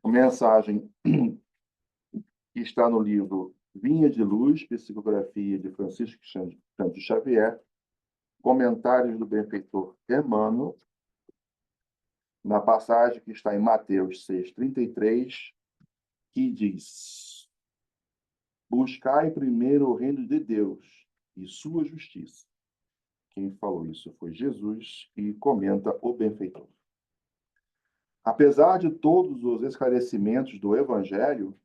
A mensagem que está no livro Vinha de Luz, psicografia de Francisco Santos Xavier, comentários do benfeitor Emmanuel, na passagem que está em Mateus 6,33, que diz: buscai primeiro o reino de Deus e sua justiça. Quem falou isso foi Jesus, e comenta o benfeitor. Apesar de todos os esclarecimentos do Evangelho,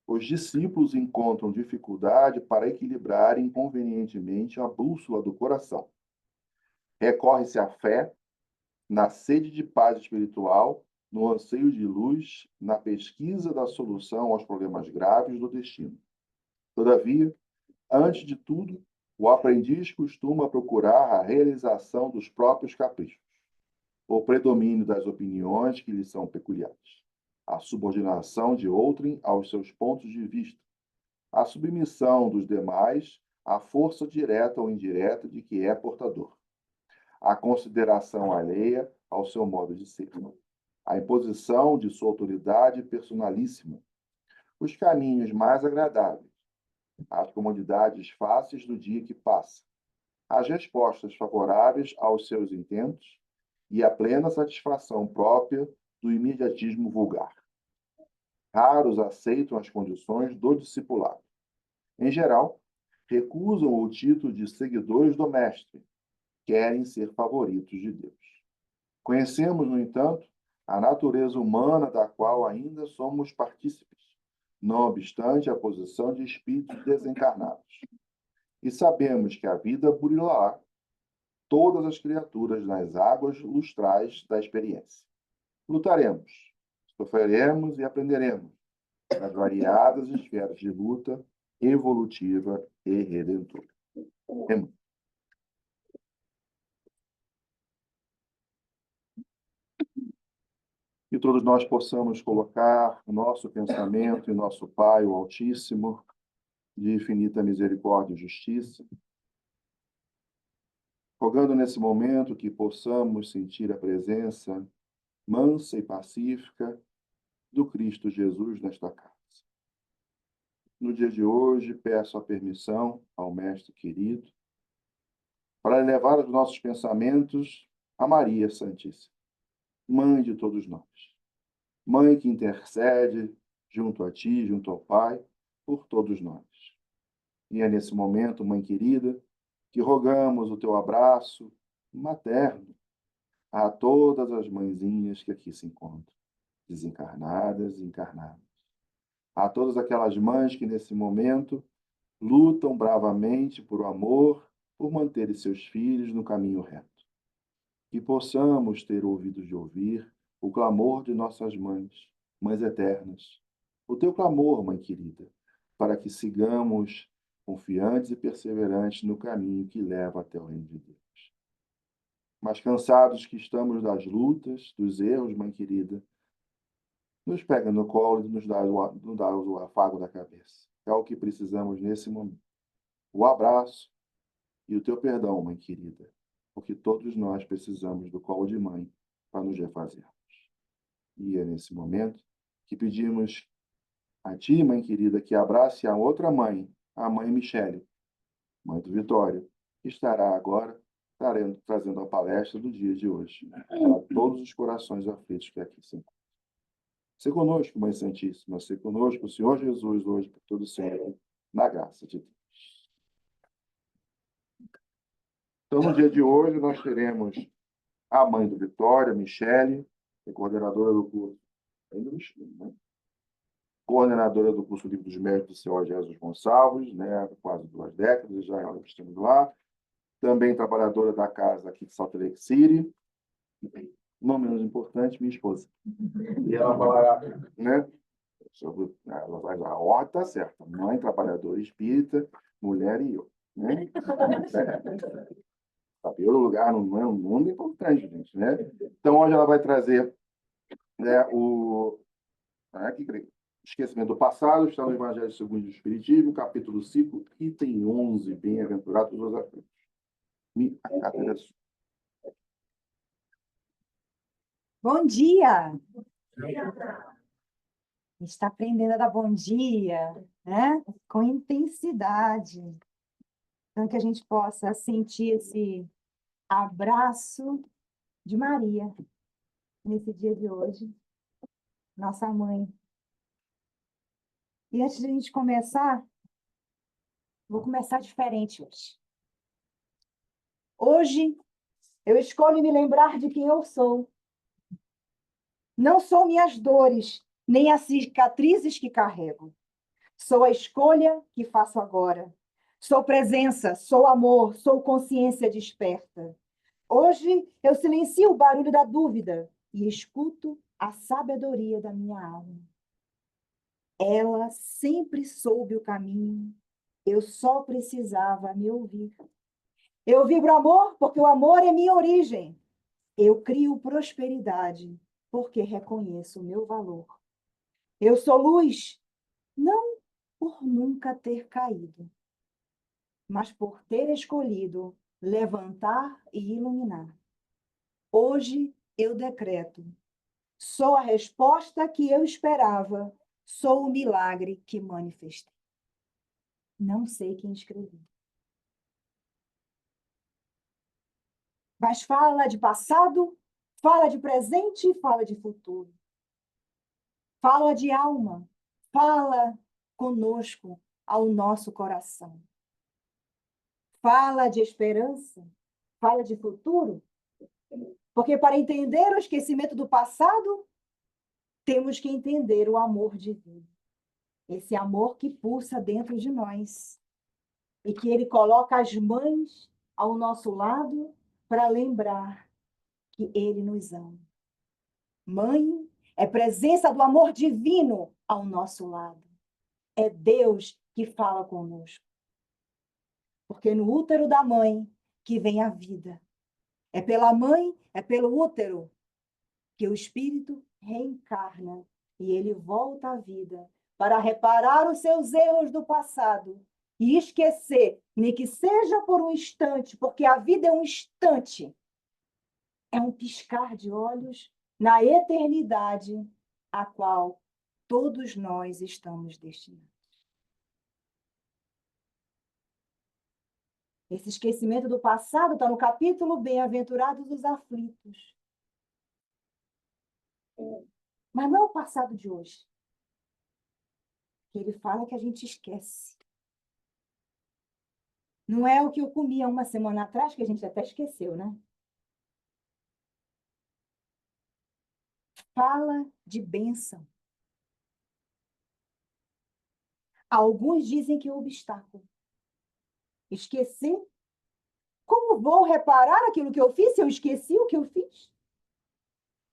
os discípulos encontram dificuldade para equilibrarem convenientemente a bússola do coração. Recorre-se à fé, na sede de paz espiritual, no anseio de luz, na pesquisa da solução aos problemas graves do destino. Todavia, antes de tudo, o aprendiz costuma procurar a realização dos próprios caprichos, o predomínio das opiniões que lhe são peculiares, a subordinação de outrem aos seus pontos de vista, a submissão dos demais à força direta ou indireta de que é portador, a consideração alheia ao seu modo de ser, a imposição de sua autoridade personalíssima, os caminhos mais agradáveis, as comodidades fáceis do dia que passa, as respostas favoráveis aos seus intentos e a plena satisfação própria do imediatismo vulgar. Raros aceitam as condições do discipulado. Em geral, recusam o título de seguidores do Mestre, querem ser favoritos de Deus. Conhecemos, no entanto, a natureza humana da qual ainda somos partícipes, não obstante a posição de espíritos desencarnados. E sabemos que a vida burilará todas as criaturas nas águas lustrais da experiência. Lutaremos, sofreremos e aprenderemos nas variadas esferas de luta evolutiva e redentora. Que todos nós possamos colocar o nosso pensamento em nosso Pai, o Altíssimo, de infinita misericórdia e justiça, rogando nesse momento que possamos sentir a presença mansa e pacífica do Cristo Jesus nesta casa. No dia de hoje, peço a permissão ao Mestre querido para elevar os nossos pensamentos a Maria Santíssima, Mãe de todos nós. Mãe que intercede junto a Ti, junto ao Pai, por todos nós. E é nesse momento, Mãe querida, que rogamos o Teu abraço materno a todas as mãezinhas que aqui se encontram, desencarnadas e encarnadas. A todas aquelas mães que, nesse momento, lutam bravamente por amor, por manterem seus filhos no caminho reto. Que possamos ter ouvidos de ouvir o clamor de nossas mães, mães eternas. O teu clamor, Mãe querida, para que sigamos confiantes e perseverantes no caminho que leva até o reino de Deus. Mas cansados que estamos das lutas, dos erros, Mãe querida, nos pega no colo e nos dá o afago da cabeça. É o que precisamos nesse momento. O abraço e o teu perdão, Mãe querida, porque todos nós precisamos do colo de mãe para nos refazermos. E é nesse momento que pedimos a ti, Mãe querida, que abrace a outra mãe, a Mãe Michele, Mãe do Vitório, que estará agora trazendo a palestra do dia de hoje, para todos os corações aflitos que aqui se encontram. Se conosco, Mãe Santíssima, se conosco, o Senhor Jesus, hoje, por todo sempre, na graça de Deus. Então, no dia de hoje, nós teremos a Mãe do Vitória, Michele, que é coordenadora do curso, ainda no Chile, né? Coordenadora do curso Livro dos Médicos do Senhor Jesus Gonçalves, né? Há quase 2 décadas, já estamos lá. Também trabalhadora da casa aqui de Salt Lake City. Não menos importante, minha esposa. E ela falará, né? Ela vai a ordem está certa. Mãe, trabalhadora espírita, mulher e eu. Né? Saber o lugar no mundo é importante, gente. Né? Então, hoje ela vai trazer, né, esquecimento do passado, está no Evangelho segundo o Espiritismo, capítulo 5, item 11, bem-aventurados os aflitos. Me agradeço. Bom dia! A gente está aprendendo a dar bom dia, né? Com intensidade. Então, que a gente possa sentir esse abraço de Maria nesse dia de hoje, nossa mãe. E antes de a gente começar, vou começar diferente hoje. Hoje, eu escolho me lembrar de quem eu sou. Não sou minhas dores, nem as cicatrizes que carrego. Sou a escolha que faço agora. Sou presença, sou amor, sou consciência desperta. Hoje eu silencio o barulho da dúvida e escuto a sabedoria da minha alma. Ela sempre soube o caminho, eu só precisava me ouvir. Eu vibro amor porque o amor é minha origem. Eu crio prosperidade porque reconheço o meu valor. Eu sou luz, não por nunca ter caído, mas por ter escolhido levantar e iluminar. Hoje eu decreto: sou a resposta que eu esperava, sou o milagre que manifestei. Não sei quem escreveu. Mas fala de passado, fala de presente e fala de futuro. Fala de alma, fala conosco ao nosso coração. Fala de esperança, fala de futuro. Porque para entender o esquecimento do passado, temos que entender o amor divino. Esse amor que pulsa dentro de nós. E que ele coloca as mães ao nosso lado para lembrar que ele nos ama. Mãe é presença do amor divino ao nosso lado. É Deus que fala conosco. Porque no útero da mãe que vem a vida. É pela mãe, é pelo útero que o espírito reencarna e ele volta à vida para reparar os seus erros do passado e esquecer, nem que seja por um instante, porque a vida é um instante, é um piscar de olhos na eternidade a qual todos nós estamos destinados. Esse esquecimento do passado está no capítulo Bem-aventurados os aflitos. Mas não é o passado de hoje. Ele fala que a gente esquece. Não é o que eu comia uma semana atrás, que a gente até esqueceu, né? Fala de bênção. Alguns dizem que é um obstáculo. Esquecer? Como vou reparar aquilo que eu fiz se eu esqueci o que eu fiz?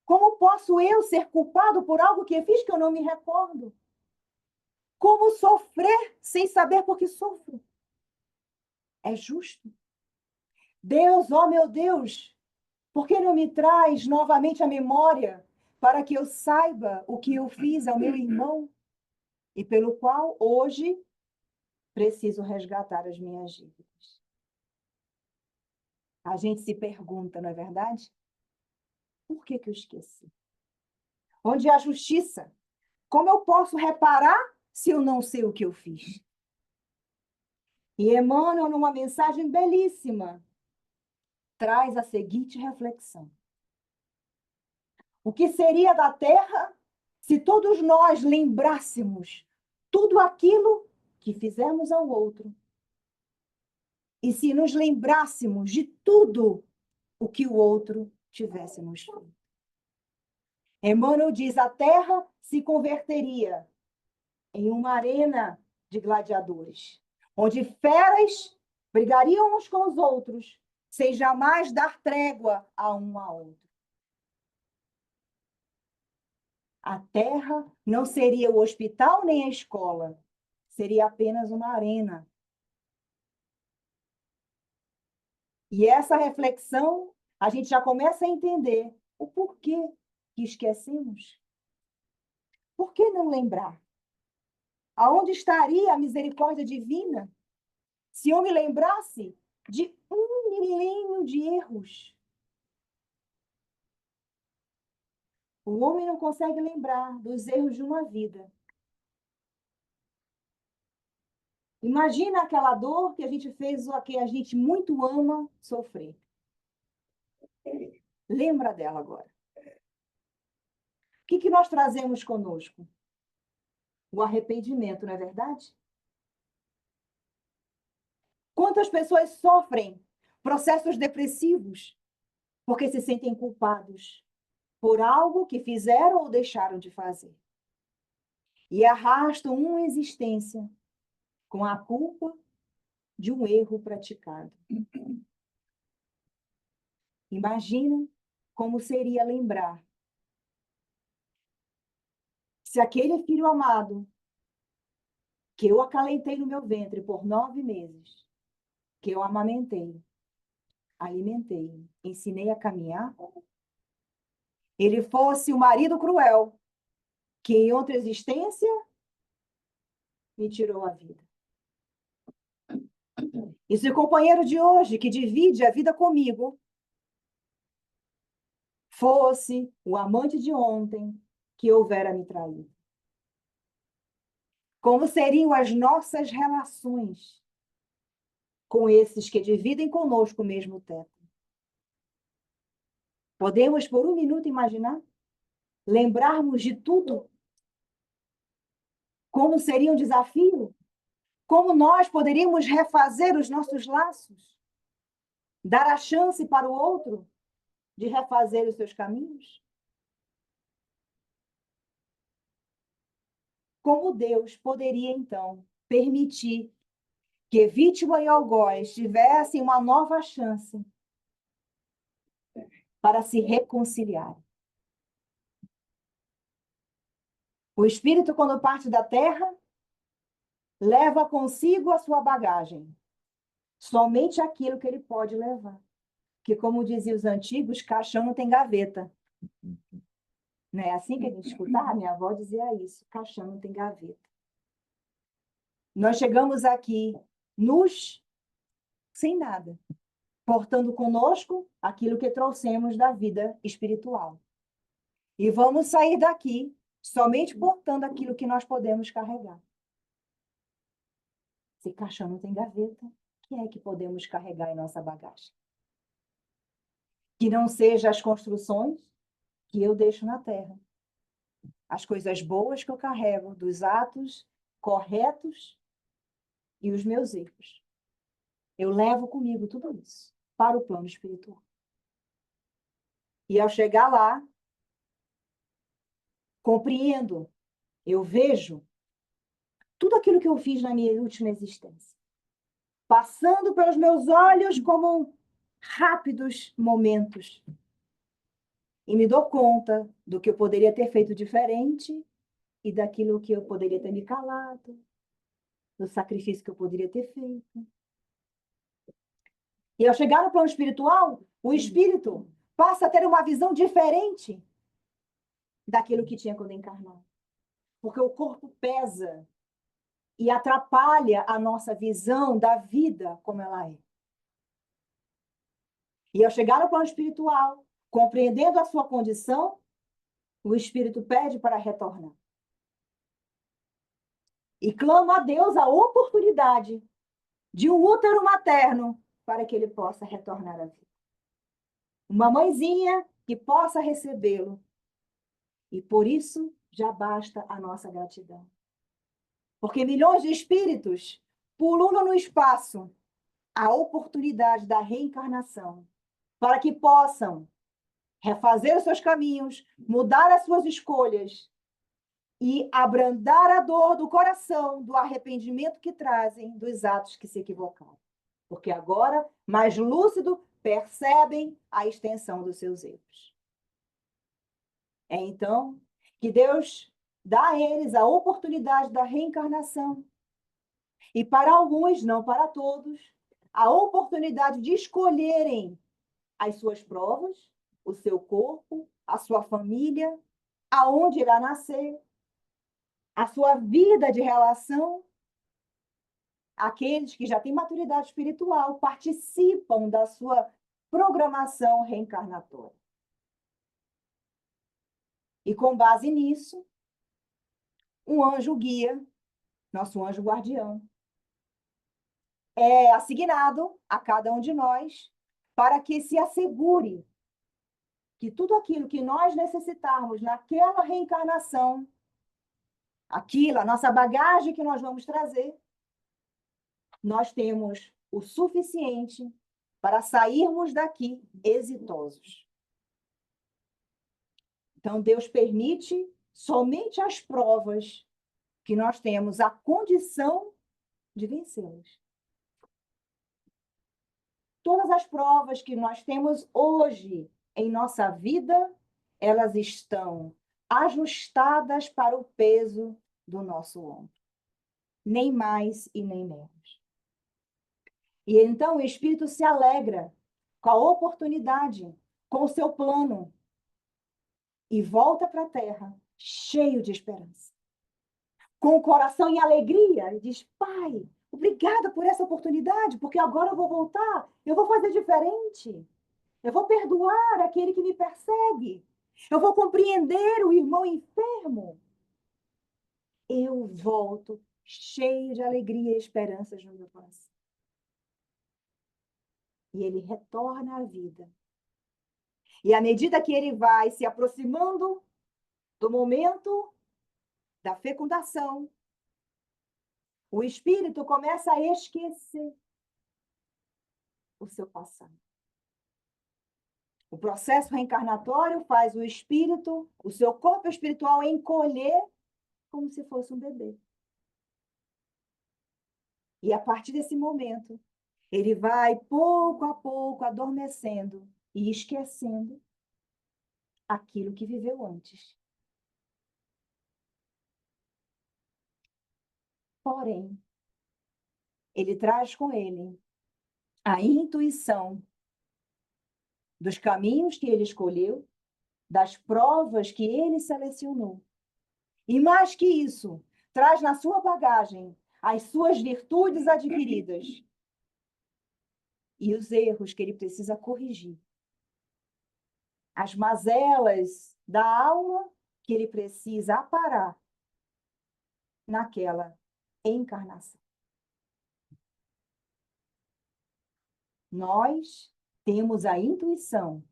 Como posso eu ser culpado por algo que eu fiz que eu não me recordo? Como sofrer sem saber por que sofro? É justo? Deus, ó meu Deus, por que não me traz novamente a memória para que eu saiba o que eu fiz ao meu irmão e pelo qual hoje preciso resgatar as minhas dívidas? A gente se pergunta, não é verdade? Por que eu esqueci? Onde é a justiça? Como eu posso reparar se eu não sei o que eu fiz? E Emmanuel, numa mensagem belíssima, traz a seguinte reflexão: o que seria da Terra se todos nós lembrássemos tudo aquilo que fizemos ao outro? E se nos lembrássemos de tudo o que o outro tivesse nos feito? Emmanuel diz: a Terra se converteria em uma arena de gladiadores, onde feras brigariam uns com os outros, sem jamais dar trégua a um ao outro. A Terra não seria o hospital nem a escola, seria apenas uma arena. E essa reflexão, a gente já começa a entender o porquê que esquecemos. Por que não lembrar? Aonde estaria a misericórdia divina se eu me lembrasse de 1 milênio de erros? O homem não consegue lembrar dos erros de uma vida. Imagina aquela dor que a gente fez, ou que a gente muito ama sofrer. Lembra dela agora. O que nós trazemos conosco? O arrependimento, não é verdade? Quantas pessoas sofrem processos depressivos porque se sentem culpados por algo que fizeram ou deixaram de fazer? E arrastam uma existência com a culpa de um erro praticado. Imagina como seria lembrar se aquele filho amado que eu acalentei no meu ventre por 9 meses, que eu amamentei, alimentei, ensinei a caminhar, ele fosse o marido cruel, que em outra existência me tirou a vida. E se o companheiro de hoje, que divide a vida comigo, fosse o amante de ontem, que houvera me traído? Como seriam as nossas relações com esses que dividem conosco o mesmo teto? Podemos, por um minuto, imaginar? Lembrarmos de tudo? Como seria um desafio? Como nós poderíamos refazer os nossos laços? Dar a chance para o outro de refazer os seus caminhos? Como Deus poderia, então, permitir que vítima e algoz tivessem uma nova chance para se reconciliar? O espírito, quando parte da terra, leva consigo a sua bagagem, somente aquilo que ele pode levar. Que, como diziam os antigos, caixão não tem gaveta. Não é assim que a gente escutava? Minha avó dizia isso, caixão não tem gaveta. Nós chegamos aqui nus, sem nada, portando conosco aquilo que trouxemos da vida espiritual. E vamos sair daqui somente portando aquilo que nós podemos carregar. Se caixão não tem gaveta, o que é que podemos carregar em nossa bagagem? Que não seja as construções que eu deixo na terra. As coisas boas que eu carrego, dos atos corretos e os meus erros. Eu levo comigo tudo isso para o plano espiritual. E ao chegar lá, compreendo, eu vejo tudo aquilo que eu fiz na minha última existência, passando pelos meus olhos como rápidos momentos. E me dou conta do que eu poderia ter feito diferente e daquilo que eu poderia ter me calado, do sacrifício que eu poderia ter feito. E ao chegar no plano espiritual, o espírito passa a ter uma visão diferente daquilo que tinha quando encarnou. Porque o corpo pesa e atrapalha a nossa visão da vida como ela é. E ao chegar no plano espiritual, compreendendo a sua condição, o espírito pede para retornar. E clama a Deus a oportunidade de um útero materno para que ele possa retornar à vida. Uma mãezinha que possa recebê-lo. E por isso já basta a nossa gratidão. Porque milhões de espíritos pululam no espaço a oportunidade da reencarnação para que possam refazer os seus caminhos, mudar as suas escolhas e abrandar a dor do coração, do arrependimento que trazem dos atos que se equivocaram. Porque agora, mais lúcido, percebem a extensão dos seus erros. É então que Deus dá a eles a oportunidade da reencarnação. E para alguns, não para todos, a oportunidade de escolherem as suas provas, o seu corpo, a sua família, aonde irá nascer, a sua vida de relação. Aqueles que já têm maturidade espiritual participam da sua programação reencarnatória. E com base nisso, um anjo guia, nosso anjo guardião, é assignado a cada um de nós para que se assegure que tudo aquilo que nós necessitarmos naquela reencarnação, aquilo, a nossa bagagem que nós vamos trazer, nós temos o suficiente para sairmos daqui exitosos. Então, Deus permite somente as provas que nós temos a condição de vencê-las. Todas as provas que nós temos hoje em nossa vida, elas estão ajustadas para o peso do nosso ombro. Nem mais e nem menos. E então o Espírito se alegra com a oportunidade, com o seu plano, e volta para a Terra cheio de esperança. Com o coração em alegria, ele diz: Pai, obrigada por essa oportunidade, porque agora eu vou voltar, eu vou fazer diferente. Eu vou perdoar aquele que me persegue. Eu vou compreender o irmão enfermo. Eu volto cheio de alegria e esperanças no meu coração. E ele retorna à vida. E à medida que ele vai se aproximando do momento da fecundação, o espírito começa a esquecer o seu passado. O processo reencarnatório faz o espírito, o seu corpo espiritual, encolher como se fosse um bebê. E a partir desse momento, ele vai pouco a pouco adormecendo e esquecendo aquilo que viveu antes. Porém, ele traz com ele a intuição dos caminhos que ele escolheu, das provas que ele selecionou. E mais que isso, traz na sua bagagem as suas virtudes adquiridas e os erros que ele precisa corrigir. As mazelas da alma que ele precisa aparar naquela encarnação. Nós temos a intuição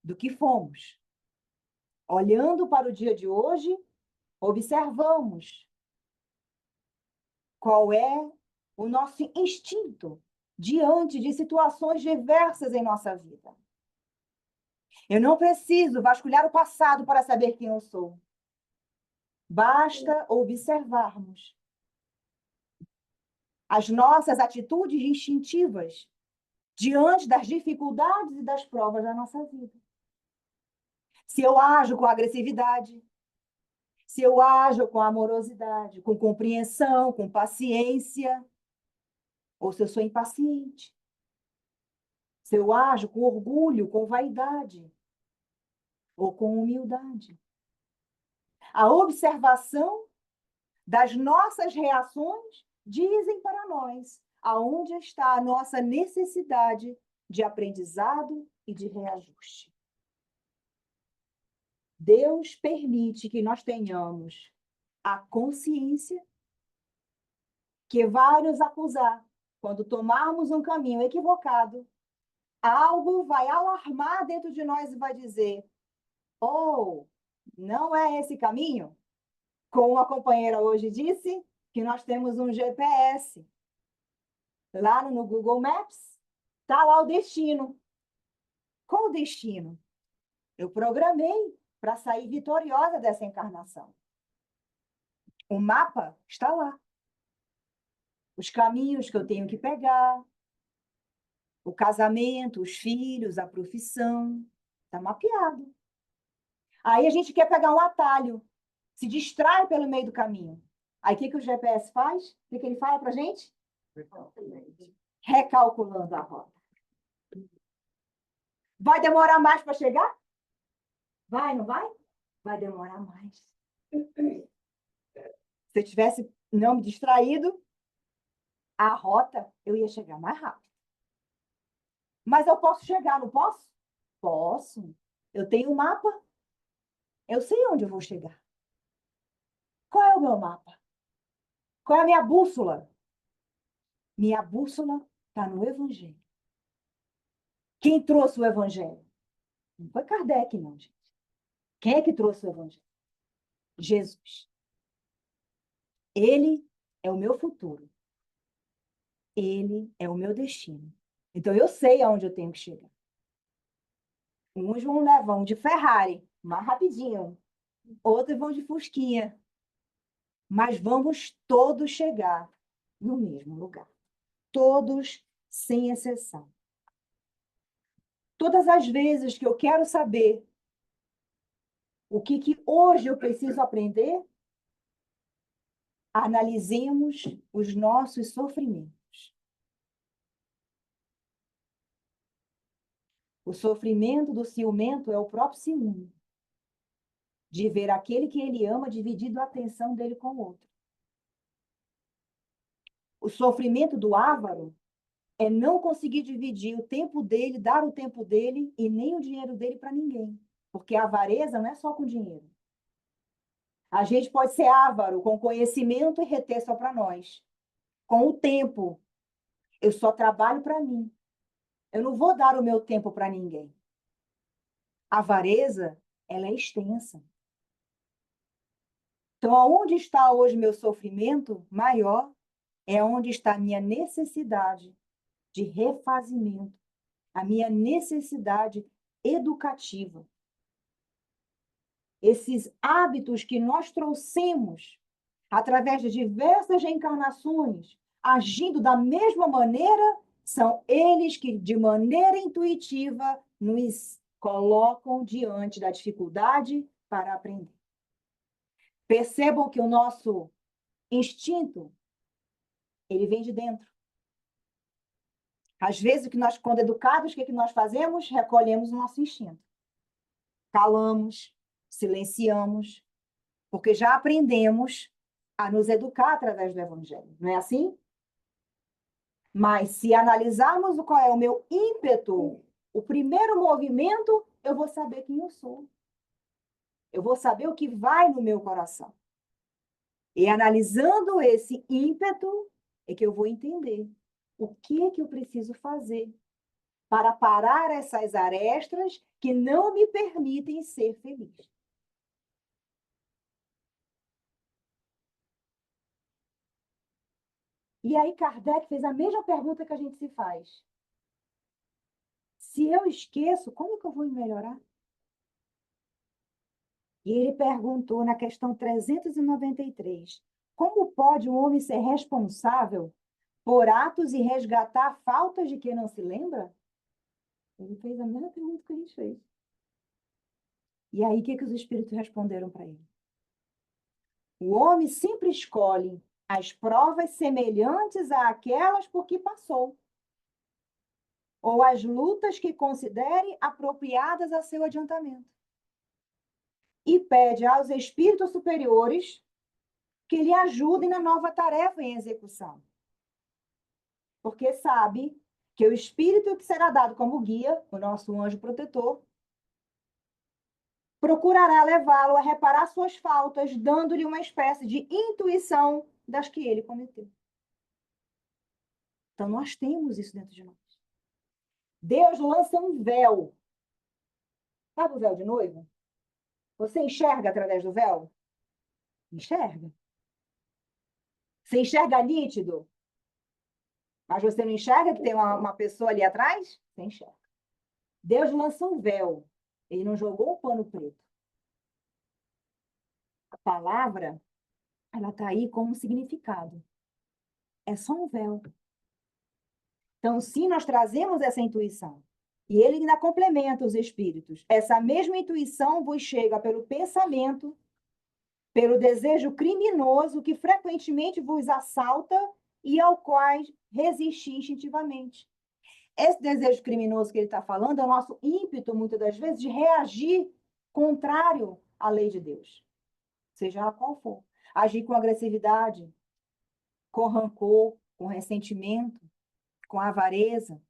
do que fomos. Olhando para o dia de hoje, observamos qual é o nosso instinto diante de situações diversas em nossa vida. Eu não preciso vasculhar o passado para saber quem eu sou. Basta observarmos as nossas atitudes instintivas diante das dificuldades e das provas da nossa vida. Se eu ajo com agressividade, se eu ajo com amorosidade, com compreensão, com paciência, ou se eu sou impaciente. Se eu ajo com orgulho, com vaidade, ou com humildade. A observação das nossas reações dizem para nós aonde está a nossa necessidade de aprendizado e de reajuste. Deus permite que nós tenhamos a consciência que vai nos acusar quando tomarmos um caminho equivocado. Algo vai alarmar dentro de nós e vai dizer: oh, não é esse caminho? Como a companheira hoje disse, que nós temos um GPS. Lá no Google Maps, está lá o destino. Qual o destino? Eu programei para sair vitoriosa dessa encarnação. O mapa está lá. Os caminhos que eu tenho que pegar, o casamento, os filhos, a profissão, está mapeado. Aí a gente quer pegar um atalho, se distrai pelo meio do caminho. Aí o que o GPS faz? O que ele fala para a gente? Recalculando a rota. Vai demorar mais para chegar? Vai, não vai? Vai demorar mais. Se eu tivesse não me distraído, a rota eu ia chegar mais rápido. Mas eu posso chegar, não posso? Posso. Eu tenho um mapa. Eu sei onde eu vou chegar. Qual é o meu mapa? Qual é a minha bússola? Minha bússola está no Evangelho. Quem trouxe o Evangelho? Não foi Kardec, não, gente. Quem é que trouxe o Evangelho? Jesus. Ele é o meu futuro. Ele é o meu destino. Então, eu sei aonde eu tenho que chegar. Uns vão levar de Ferrari, mais rapidinho. Outros vão de Fusquinha. Mas vamos todos chegar no mesmo lugar. Todos, sem exceção. Todas as vezes que eu quero saber o que hoje eu preciso aprender, analisemos os nossos sofrimentos. O sofrimento do ciumento é o próprio ciúme, de ver aquele que ele ama dividido a atenção dele com o outro. O sofrimento do avaro é não conseguir dividir o tempo dele, dar o tempo dele e nem o dinheiro dele para ninguém. Porque a avareza não é só com dinheiro. A gente pode ser avaro com conhecimento e reter só para nós. Com o tempo, eu só trabalho para mim. Eu não vou dar o meu tempo para ninguém. A avareza, ela é extensa. Então, aonde está hoje meu sofrimento maior é onde está a minha necessidade de refazimento, a minha necessidade educativa. Esses hábitos que nós trouxemos através de diversas reencarnações, agindo da mesma maneira, são eles que, de maneira intuitiva, nos colocam diante da dificuldade para aprender. Percebam que o nosso instinto, ele vem de dentro. Às vezes, que nós, quando educados, o que nós fazemos? Recolhemos o nosso instinto. Calamos, silenciamos, porque já aprendemos a nos educar através do Evangelho. Não é assim? Mas se analisarmos qual é o meu ímpeto, o primeiro movimento, eu vou saber quem eu sou. Eu vou saber o que vai no meu coração. E analisando esse ímpeto, é que eu vou entender o que é que eu preciso fazer para parar essas arestas que não me permitem ser feliz. E aí Kardec fez a mesma pergunta que a gente se faz. Se eu esqueço, como que eu vou melhorar? E ele perguntou na questão 393, como pode um homem ser responsável por atos e resgatar faltas de quem não se lembra? Ele fez a mesma pergunta que a gente fez. E aí, o que os espíritos responderam para ele? O homem sempre escolhe as provas semelhantes àquelas por que passou, ou as lutas que considere apropriadas a seu adiantamento. E pede aos espíritos superiores que lhe ajudem na nova tarefa em execução. Porque sabe que o espírito que será dado como guia, o nosso anjo protetor, procurará levá-lo a reparar suas faltas, dando-lhe uma espécie de intuição das que ele cometeu. Então, nós temos isso dentro de nós. Deus lança um véu. Sabe o véu de noivo? Você enxerga através do véu? Enxerga. Você enxerga nítido? Mas você não enxerga que tem uma pessoa ali atrás? Você enxerga. Deus lança um véu. Ele não jogou um pano preto. A palavra, ela está aí como um significado. É só um véu. Então, sim, nós trazemos essa intuição. E ele ainda complementa os espíritos. Essa mesma intuição vos chega pelo pensamento, pelo desejo criminoso que frequentemente vos assalta e ao qual resistir instintivamente. Esse desejo criminoso que ele está falando é o nosso ímpeto, muitas das vezes, de reagir contrário à lei de Deus, seja ela qual for. Agir com agressividade, com rancor, com ressentimento, com avareza.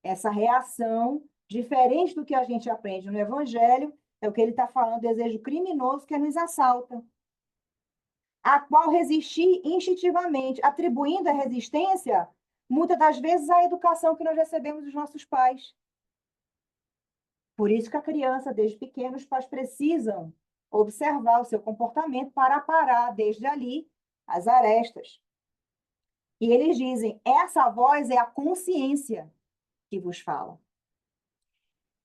Essa reação, diferente do que a gente aprende no Evangelho, É o que ele está falando, desejo criminoso que nos assalta, a qual resistir instintivamente, atribuindo a resistência, muitas das vezes, à educação que nós recebemos dos nossos pais. Por isso que a criança, desde pequena, os pais precisam observar o seu comportamento para parar, desde ali, as arestas. E eles dizem, essa voz é a consciência que vos fala.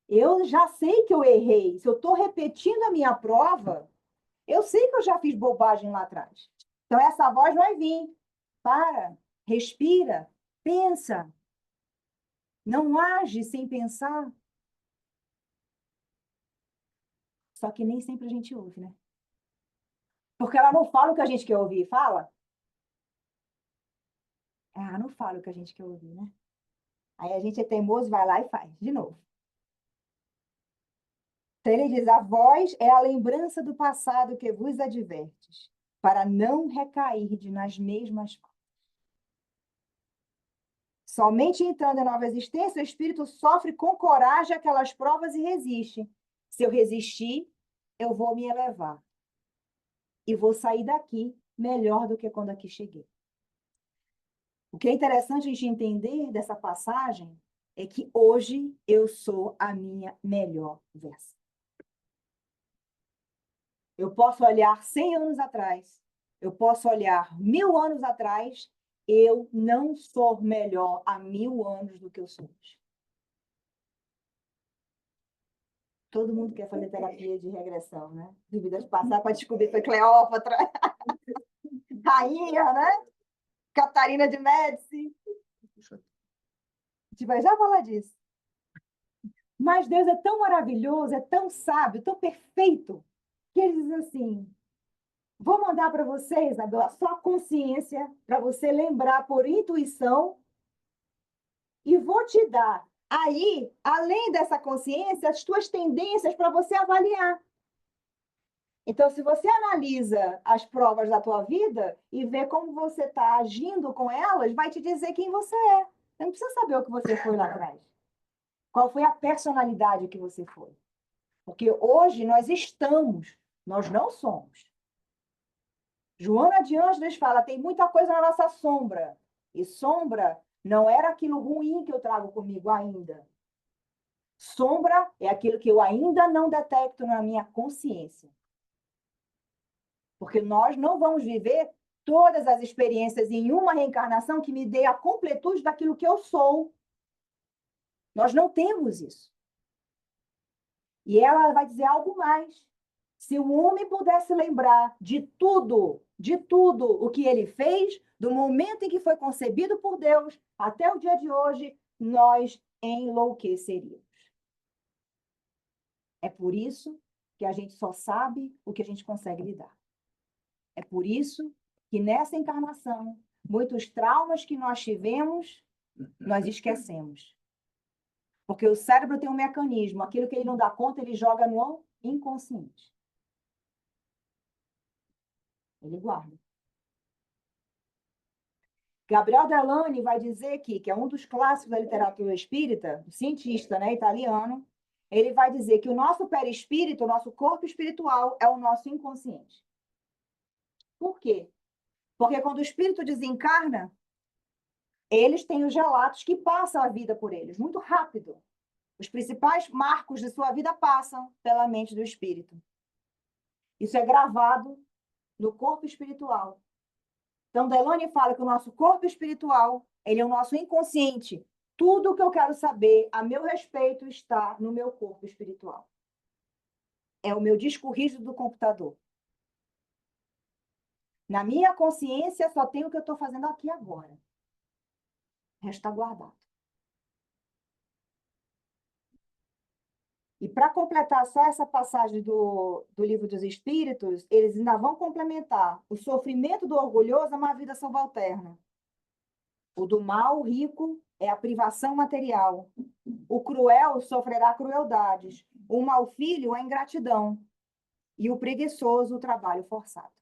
Eu já sei que eu errei. Se eu estou repetindo a minha prova, eu sei que eu já fiz bobagem lá atrás. Então, essa voz vai vir. Para, respira, pensa. Não age sem pensar. Só que nem sempre a gente ouve, né? Porque ela não fala o que a gente quer ouvir. Fala? Ah, não fala o que a gente quer ouvir, né? Aí a gente é teimoso, vai lá e faz, de novo. Então ele diz, a voz é a lembrança do passado que vos advertes, para não recairde nas mesmas. Somente entrando em nova existência, o espírito sofre com coragem aquelas provas e resiste. Se eu resistir, eu vou me elevar. E vou sair daqui melhor do que quando aqui cheguei. O que é interessante a gente entender dessa passagem é que hoje eu sou a minha melhor versão. Eu posso olhar 100 anos atrás, eu posso olhar 1000 anos atrás, eu não sou melhor há 1000 anos do que eu sou hoje. Todo mundo quer fazer terapia de regressão, né? De vidas passadas para descobrir que foi Cleópatra, rainha, né? Catarina de Médici. A gente vai já falar disso. Mas Deus é tão maravilhoso, é tão sábio, tão perfeito, que ele diz assim, vou mandar para vocês agora só a consciência, para você lembrar por intuição, e vou te dar aí, além dessa consciência, as tuas tendências para você avaliar. Então, se você analisa as provas da tua vida e vê como você está agindo com elas, vai te dizer quem você é. Você não precisa saber o que você foi lá atrás. Qual foi a personalidade que você foi. Porque hoje nós estamos, nós não somos. Joana de Ângeles fala, tem muita coisa na nossa sombra. E sombra não era aquilo ruim que eu trago comigo ainda. Sombra é aquilo que eu ainda não detecto na minha consciência. Porque nós não vamos viver todas as experiências em uma reencarnação que me dê a completude daquilo que eu sou. Nós não temos isso. E ela vai dizer algo mais. Se o homem pudesse lembrar de tudo o que ele fez, do momento em que foi concebido por Deus até o dia de hoje, nós enlouqueceríamos. É por isso que a gente só sabe o que a gente consegue lidar. É por isso que nessa encarnação, muitos traumas que nós tivemos, nós esquecemos. Porque o cérebro tem um mecanismo, aquilo que ele não dá conta, ele joga no inconsciente. Ele guarda. Gabriel Delany vai dizer aqui, que é um dos clássicos da literatura espírita, um cientista, né, italiano, ele vai dizer que o nosso perispírito, o nosso corpo espiritual, é o nosso inconsciente. Por quê? Porque quando o espírito desencarna, eles têm os relatos que passam a vida por eles, muito rápido. Os principais marcos de sua vida passam pela mente do espírito. Isso é gravado no corpo espiritual. Então, Delany fala que o nosso corpo espiritual, ele é o nosso inconsciente. Tudo o que eu quero saber a meu respeito está no meu corpo espiritual. É o meu disco rígido do computador. Na minha consciência, só tem o que eu estou fazendo aqui agora. O resto está guardado. E para completar só essa passagem do Livro dos Espíritos, eles ainda vão complementar. O sofrimento do orgulhoso é uma vida subalterna. O do mal, rico, é a privação material. O cruel sofrerá crueldades. O mau filho, a ingratidão. E o preguiçoso, o trabalho forçado.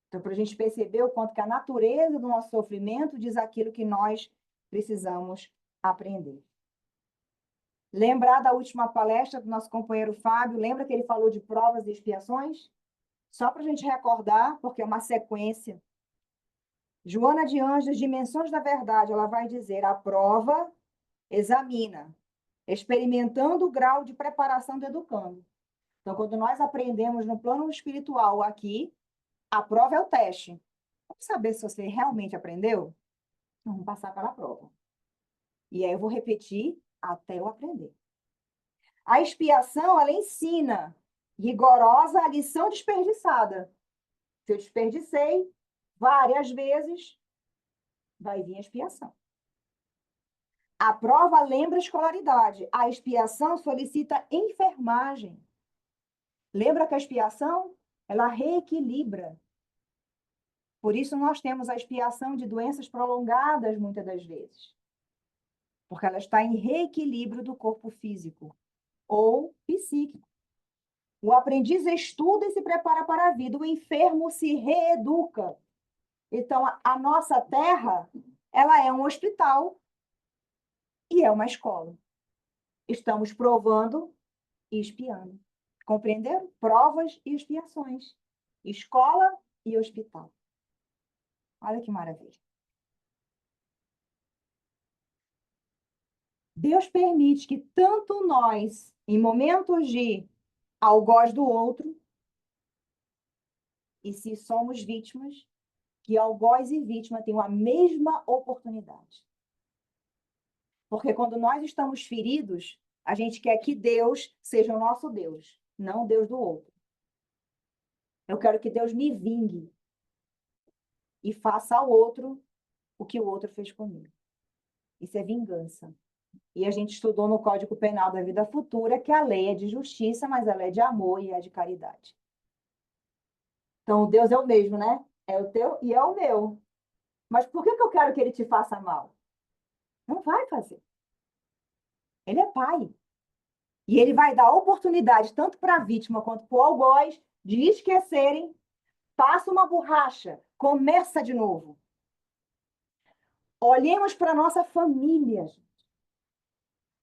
Então, para a gente perceber o quanto que a natureza do nosso sofrimento diz aquilo que nós precisamos aprender. Lembrar da última palestra do nosso companheiro Fábio, lembra que ele falou de provas e expiações? Só para a gente recordar, porque é uma sequência. Joana de Anjos, Dimensões da Verdade, ela vai dizer: a prova examina, experimentando o grau de preparação do educando. Então, quando nós aprendemos no plano espiritual aqui, a prova é o teste. Vamos saber se você realmente aprendeu? Então, vamos passar pela prova. E aí eu vou repetir até eu aprender. A expiação, ela ensina rigorosa a lição desperdiçada. Se eu desperdicei várias vezes, vai vir a expiação. A prova lembra a escolaridade. A expiação solicita enfermagem. Lembra que a expiação, ela reequilibra. Por isso nós temos a expiação de doenças prolongadas, muitas das vezes. Porque ela está em reequilíbrio do corpo físico ou psíquico. O aprendiz estuda e se prepara para a vida. O enfermo se reeduca. Então, a nossa terra, ela é um hospital e é uma escola. Estamos provando e expiando. Compreenderam? Provas e expiações. Escola e hospital. Olha que maravilha. Deus permite que tanto nós, em momentos de algoz do outro, e se somos vítimas, que algoz e vítima tenham a mesma oportunidade. Porque quando nós estamos feridos, a gente quer que Deus seja o nosso Deus, não o Deus do outro. Eu quero que Deus me vingue e faça ao outro o que o outro fez comigo. Isso é vingança. E a gente estudou no Código Penal da Vida Futura que a lei é de justiça, mas ela é de amor e é de caridade. Então, Deus é o mesmo, né? É o teu e é o meu. Mas por que eu quero que ele te faça mal? Não vai fazer. Ele é pai. E ele vai dar oportunidade tanto para a vítima quanto para o algoz de esquecerem, passa uma borracha, começa de novo. Olhemos para a nossa família,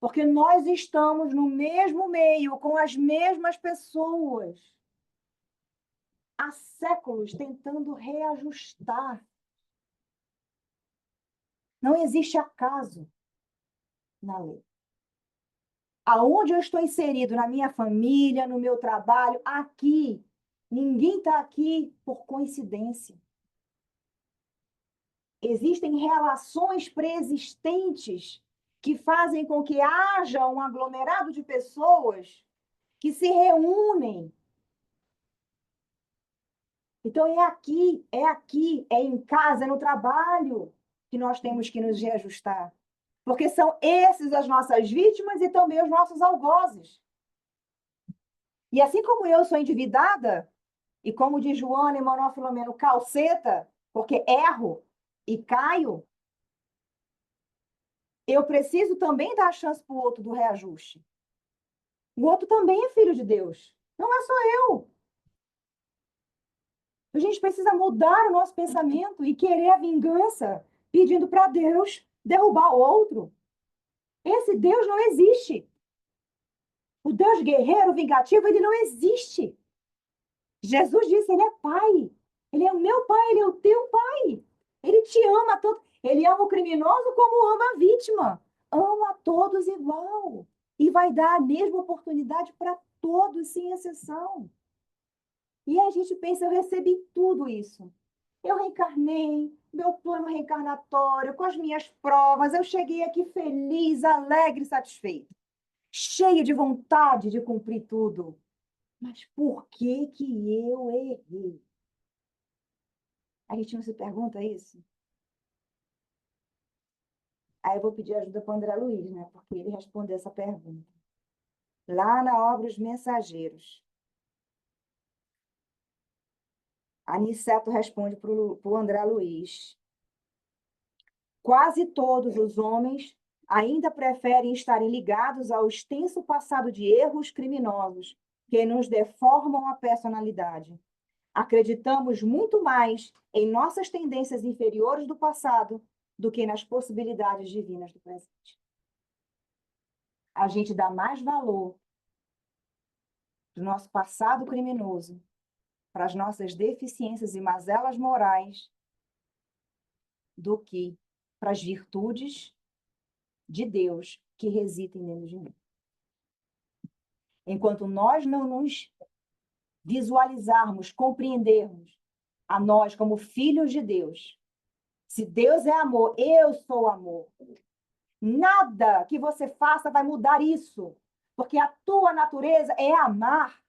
porque nós estamos no mesmo meio, com as mesmas pessoas, há séculos tentando reajustar. Não existe acaso na lei. Aonde eu estou inserido, na minha família, no meu trabalho, aqui, ninguém está aqui por coincidência. Existem relações preexistentes que fazem com que haja um aglomerado de pessoas que se reúnem. Então, é em casa, é no trabalho que nós temos que nos reajustar. Porque são esses as nossas vítimas e também os nossos algozes. E assim como eu sou endividada, e como diz Joana e Manuel Filomeno, calceta, porque erro e caio, eu preciso também dar a chance para o outro do reajuste. O outro também é filho de Deus. Não é só eu. A gente precisa mudar o nosso pensamento e querer a vingança, pedindo para Deus derrubar o outro. Esse Deus não existe. O Deus guerreiro, vingativo, ele não existe. Jesus disse, ele é pai. Ele é o meu pai, ele é o teu pai. Ele te ama todo. Ele ama o criminoso como ama a vítima. Ama a todos igual. E vai dar a mesma oportunidade para todos, sem exceção. E a gente pensa, eu recebi tudo isso. Eu reencarnei, meu plano reencarnatório, com as minhas provas, eu cheguei aqui feliz, alegre, satisfeito, cheio de vontade de cumprir tudo. Mas por que que eu errei? A gente não se pergunta isso? Aí eu vou pedir ajuda para o André Luiz, né? Porque ele respondeu essa pergunta. Lá na obra Os Mensageiros. Aniceto responde para o André Luiz. Quase todos os homens ainda preferem estarem ligados ao extenso passado de erros criminosos que nos deformam a personalidade. Acreditamos muito mais em nossas tendências inferiores do passado do que nas possibilidades divinas do presente. a gente dá mais valor para o nosso passado criminoso, para as nossas deficiências e mazelas morais, do que para as virtudes de Deus que residem dentro de mim. Enquanto nós não nos visualizarmos, compreendermos a nós como filhos de Deus, se Deus é amor, eu sou amor. Nada que você faça vai mudar isso, porque a tua natureza é amar.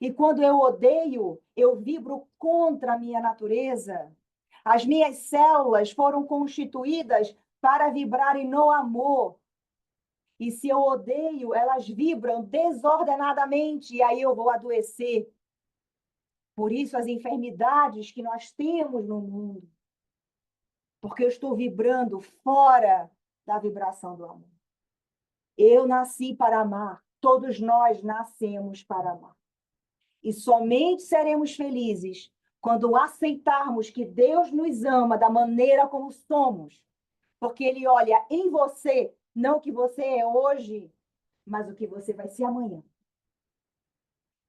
E quando eu odeio, eu vibro contra a minha natureza. As minhas células foram constituídas para vibrarem no amor. E se eu odeio, elas vibram desordenadamente, e aí eu vou adoecer. Por isso, as enfermidades que nós temos no mundo, porque eu estou vibrando fora da vibração do amor. Eu nasci para amar, todos nós nascemos para amar. E somente seremos felizes quando aceitarmos que Deus nos ama da maneira como somos, porque Ele olha em você, não o que você é hoje, mas o que você vai ser amanhã.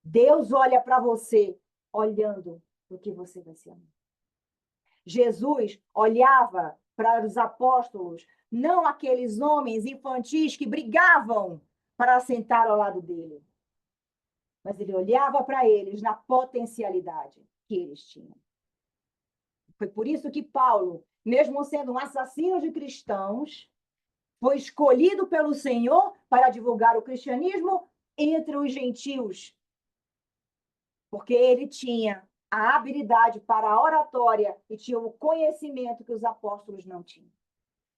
Deus olha para você olhando o que você vai ser amanhã. Jesus olhava para os apóstolos, não aqueles homens infantis que brigavam para sentar ao lado dele, mas ele olhava para eles na potencialidade que eles tinham. Foi por isso que Paulo, mesmo sendo um assassino de cristãos, foi escolhido pelo Senhor para divulgar o cristianismo entre os gentios, porque ele tinha a habilidade para a oratória e tinha o conhecimento que os apóstolos não tinham.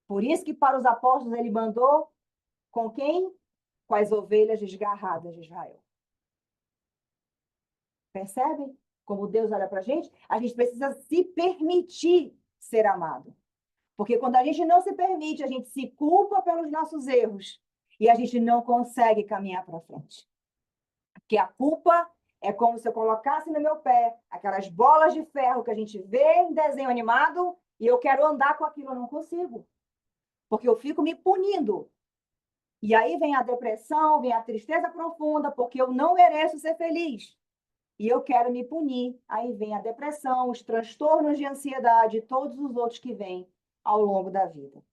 Por isso que para os apóstolos ele mandou com quem? Com as ovelhas desgarradas de Israel. Percebem como Deus olha para a gente? A gente precisa se permitir ser amado. Porque quando a gente não se permite, a gente se culpa pelos nossos erros e a gente não consegue caminhar para frente. Porque a culpa é como se eu colocasse no meu pé aquelas bolas de ferro que a gente vê em desenho animado e eu quero andar com aquilo, eu não consigo. Porque eu fico me punindo. E aí vem a depressão, vem a tristeza profunda, porque eu não mereço ser feliz. E eu quero me punir. Aí vem a depressão, os transtornos de ansiedade, todos os outros que vêm ao longo da vida.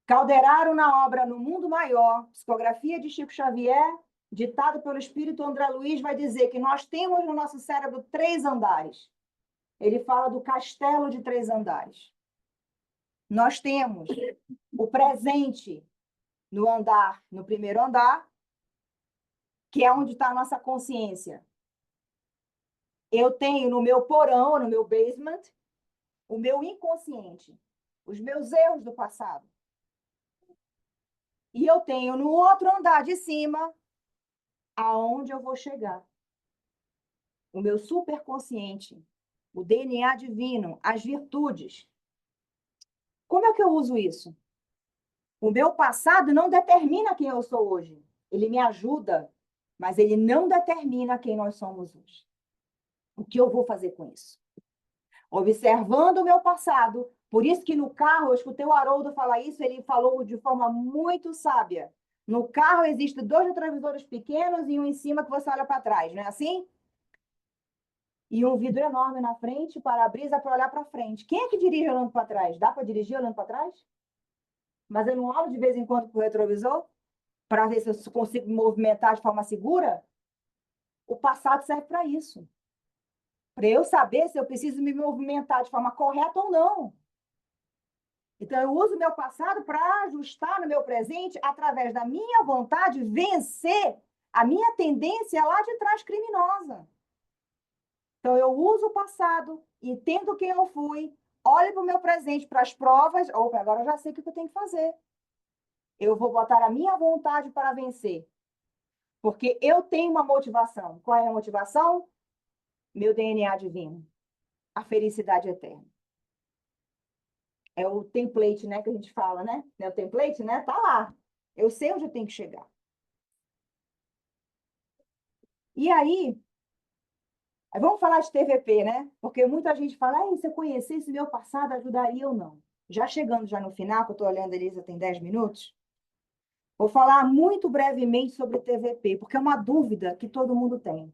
Calderaro, na obra No Mundo Maior, psicografia de Chico Xavier, ditado pelo espírito André Luiz, vai dizer que nós temos no nosso cérebro 3 andares. Ele fala do castelo de 3 andares. Nós temos o presente no primeiro andar, que é onde está a nossa consciência. Eu tenho no meu porão, no meu basement, o meu inconsciente, os meus erros do passado. E eu tenho no outro andar de cima, aonde eu vou chegar. O meu superconsciente, o DNA divino, as virtudes. Como é que eu uso isso? O meu passado não determina quem eu sou hoje. Ele me ajuda, mas ele não determina quem nós somos hoje. O que eu vou fazer com isso? Observando o meu passado. Por isso que no carro, eu escutei o Haroldo falar isso, ele falou de forma muito sábia. No carro existem 2 retrovisores pequenos e um em cima que você olha para trás, não é assim? E um vidro enorme na frente, para-brisa para olhar para frente. Quem é que dirige olhando para trás? Dá para dirigir olhando para trás? Mas eu não olho de vez em quando para o retrovisor para ver se eu consigo me movimentar de forma segura? O passado serve para isso. Para eu saber se eu preciso me movimentar de forma correta ou não. Então, eu uso o meu passado para ajustar no meu presente, através da minha vontade, vencer a minha tendência lá de trás criminosa. Então, eu uso o passado, entendo quem eu fui, olho para o meu presente, para as provas. Opa, agora eu já sei o que eu tenho que fazer. Eu vou botar a minha vontade para vencer. Porque eu tenho uma motivação. Qual é a motivação? Meu DNA divino. A felicidade eterna. É o template, né, que a gente fala, né? É o template, né? Tá lá. Eu sei onde eu tenho que chegar. E aí, vamos falar de TVP, né? Porque muita gente fala, se eu conhecesse meu passado, ajudaria ou não? Já chegando já no final, que eu estou olhando, Elisa, tem 10 minutos. Vou falar muito brevemente sobre TVP, porque é uma dúvida que todo mundo tem.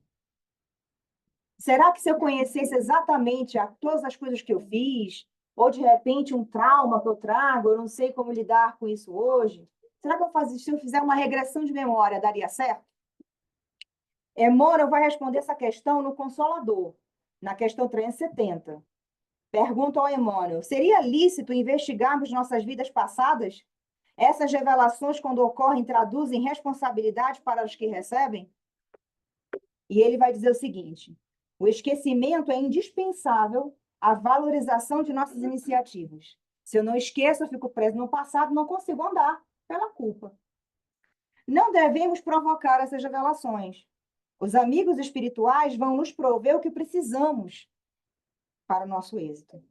Será que se eu conhecesse exatamente todas as coisas que eu fiz, ou de repente um trauma que eu trago, eu não sei como lidar com isso hoje, será que se eu fizer uma regressão de memória, daria certo? Emmanuel vai responder essa questão no Consolador, na questão 370. Pergunta ao Emmanuel: seria lícito investigarmos nossas vidas passadas? Essas revelações, quando ocorrem, traduzem responsabilidade para os que recebem? E ele vai dizer o seguinte: o esquecimento é indispensável à valorização de nossas iniciativas. Se eu não esqueço, eu fico preso no passado, não consigo andar pela culpa. Não devemos provocar essas revelações. Os amigos espirituais vão nos prover o que precisamos para o nosso êxito.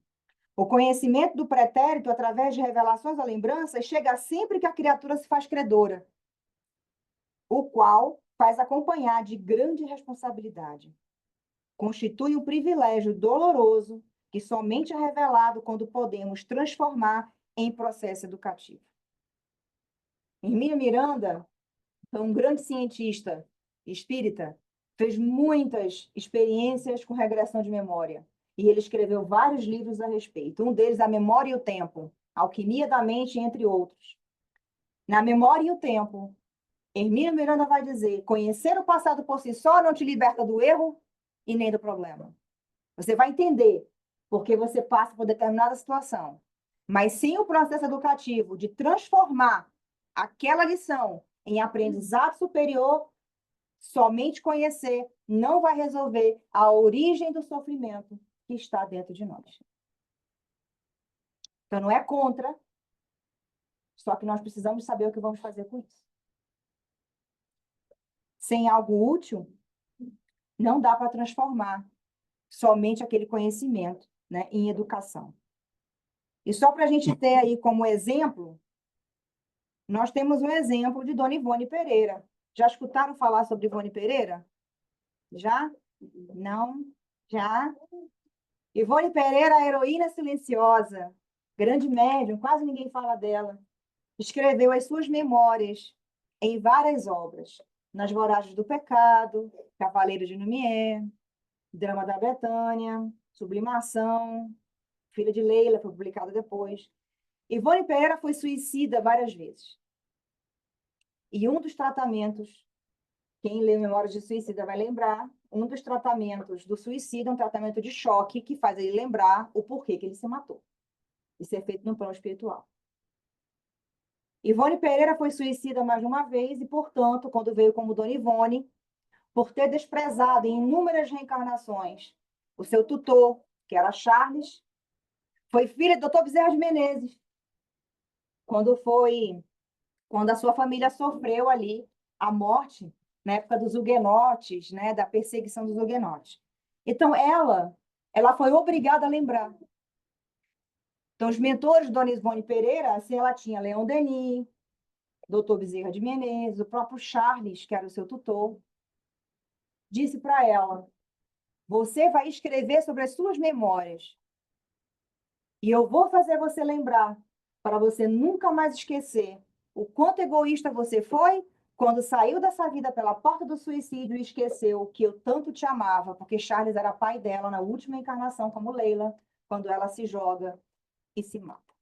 O conhecimento do pretérito, através de revelações ou lembranças, chega sempre que a criatura se faz credora, o qual faz acompanhar de grande responsabilidade. Constitui um privilégio doloroso que somente é revelado quando podemos transformar em processo educativo. Hermínio Miranda foi um grande cientista espírita, fez muitas experiências com regressão de memória. E ele escreveu vários livros a respeito. Um deles, A Memória e o Tempo, Alquimia da Mente, entre outros. Na Memória e o Tempo, Hermínio Miranda vai dizer: conhecer o passado por si só não te liberta do erro e nem do problema. Você vai entender porque você passa por determinada situação. Mas sem o processo educativo de transformar aquela lição em aprendizado superior, somente conhecer não vai resolver a origem do sofrimento que está dentro de nós. Então, não é contra, só que nós precisamos saber o que vamos fazer com isso. Sem algo útil, não dá para transformar somente aquele conhecimento, né, em educação. E só para a gente ter aí como exemplo, nós temos um exemplo de Dona Ivone Pereira. Já escutaram falar sobre Ivone Pereira? Já? Não? Já? Ivone Pereira, a heroína silenciosa, grande médium, quase ninguém fala dela. Escreveu as suas memórias em várias obras. Nas Voragens do Pecado, Cavaleiro de Lumière, Drama da Betânia, Sublimação, Filha de Leila, foi publicada depois. Ivone Pereira foi suicida várias vezes. E um dos tratamentos, quem lê Memórias de Suicida vai lembrar, um dos tratamentos do suicídio é um tratamento de choque que faz ele lembrar o porquê que ele se matou. Isso é feito no plano espiritual. Ivone Pereira foi suicida mais de uma vez e, portanto, quando veio como Dona Ivone, por ter desprezado em inúmeras reencarnações o seu tutor, que era Charles, foi filha do Dr. Bezerra de Menezes, quando a sua família sofreu ali a morte na época dos huguenotes, né, da perseguição dos huguenotes. Então, ela foi obrigada a lembrar. Então, os mentores de Dona Ivone Pereira, assim, ela tinha Leon Denis, Dr. Bezerra de Menezes, o próprio Charles, que era o seu tutor, disse para ela: você vai escrever sobre as suas memórias e eu vou fazer você lembrar para você nunca mais esquecer o quanto egoísta você foi quando saiu dessa vida pela porta do suicídio e esqueceu que eu tanto te amava, porque Charles era pai dela na última encarnação como Leila, quando ela se joga e se mata.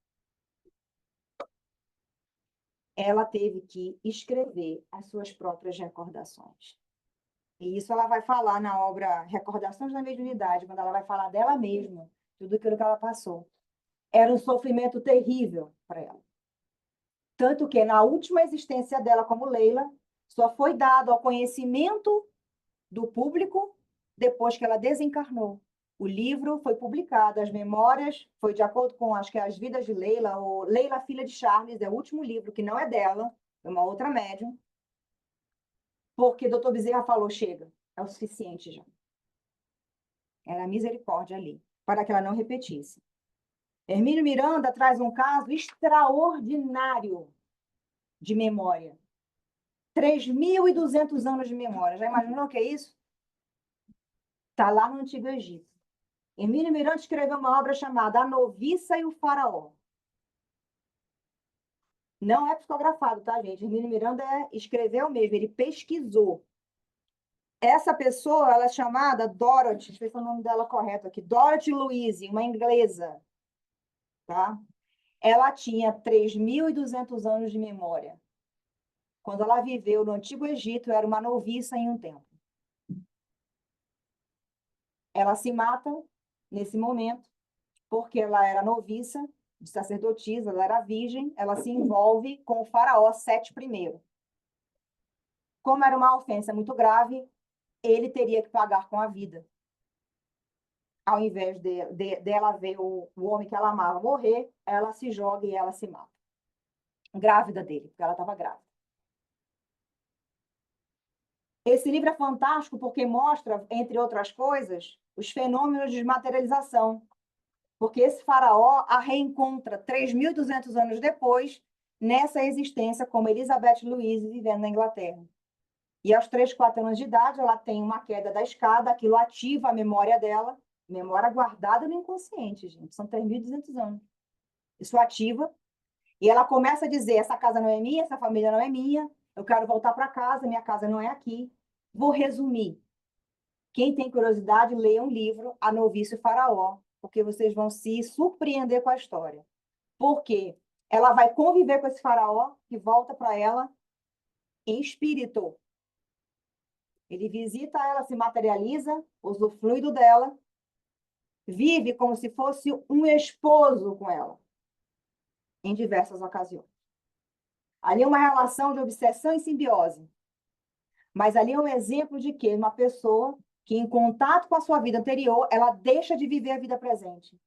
Ela teve que escrever as suas próprias recordações. E isso ela vai falar na obra Recordações da Mediunidade, quando ela vai falar dela mesma, tudo aquilo que ela passou. Era um sofrimento terrível para ela. Tanto que na última existência dela como Leila, só foi dado ao conhecimento do público depois que ela desencarnou. O livro foi publicado, as memórias foi de acordo com, acho que As Vidas de Leila, ou Leila, Filha de Charles, é o último livro que não é dela, é uma outra médium, porque Dr. Bezerra falou: chega, é o suficiente já. Era a misericórdia ali, para que ela não repetisse. Hermínio Miranda traz um caso extraordinário de memória. 3.200 anos de memória. Já imaginou o que é isso? Está lá no Antigo Egito. Hermínio Miranda escreveu uma obra chamada A Noviça e o Faraó. Não é psicografado, tá, gente? Hermínio Miranda escreveu mesmo, ele pesquisou. Essa pessoa, ela é chamada Dorothy, deixa eu ver se é o nome dela correto aqui, Dorothy Louise, uma inglesa, tá? Ela tinha 3.200 anos de memória. Quando ela viveu no Antigo Egito, era uma noviça em um templo. Ela se mata nesse momento, porque ela era noviça de sacerdotisa, ela era virgem, ela se envolve com o faraó Sete I. Como era uma ofensa muito grave, ele teria que pagar com a vida. Ao invés dela ver o homem que ela amava morrer, ela se joga e ela se mata. Grávida dele, porque ela estava grávida. Esse livro é fantástico porque mostra, entre outras coisas, os fenômenos de materialização. Porque esse faraó a reencontra 3.200 anos depois, nessa existência como Elizabeth Louise vivendo na Inglaterra. E aos 3, 4 anos de idade, ela tem uma queda da escada, aquilo ativa a memória dela, memória guardada no inconsciente, gente. São 3.200 anos. Isso ativa. E ela começa a dizer: essa casa não é minha, essa família não é minha, eu quero voltar para casa, minha casa não é aqui. Vou resumir. Quem tem curiosidade, leia um livro, A Noviça e o Faraó, porque vocês vão se surpreender com a história. Porque ela vai conviver com esse faraó que volta para ela em espírito. Ele visita ela, se materializa, usufrui dela, vive como se fosse um esposo com ela, em diversas ocasiões. Ali é uma relação de obsessão e simbiose. Mas ali é um exemplo de que uma pessoa que, em contato com a sua vida anterior, ela deixa de viver a vida presente.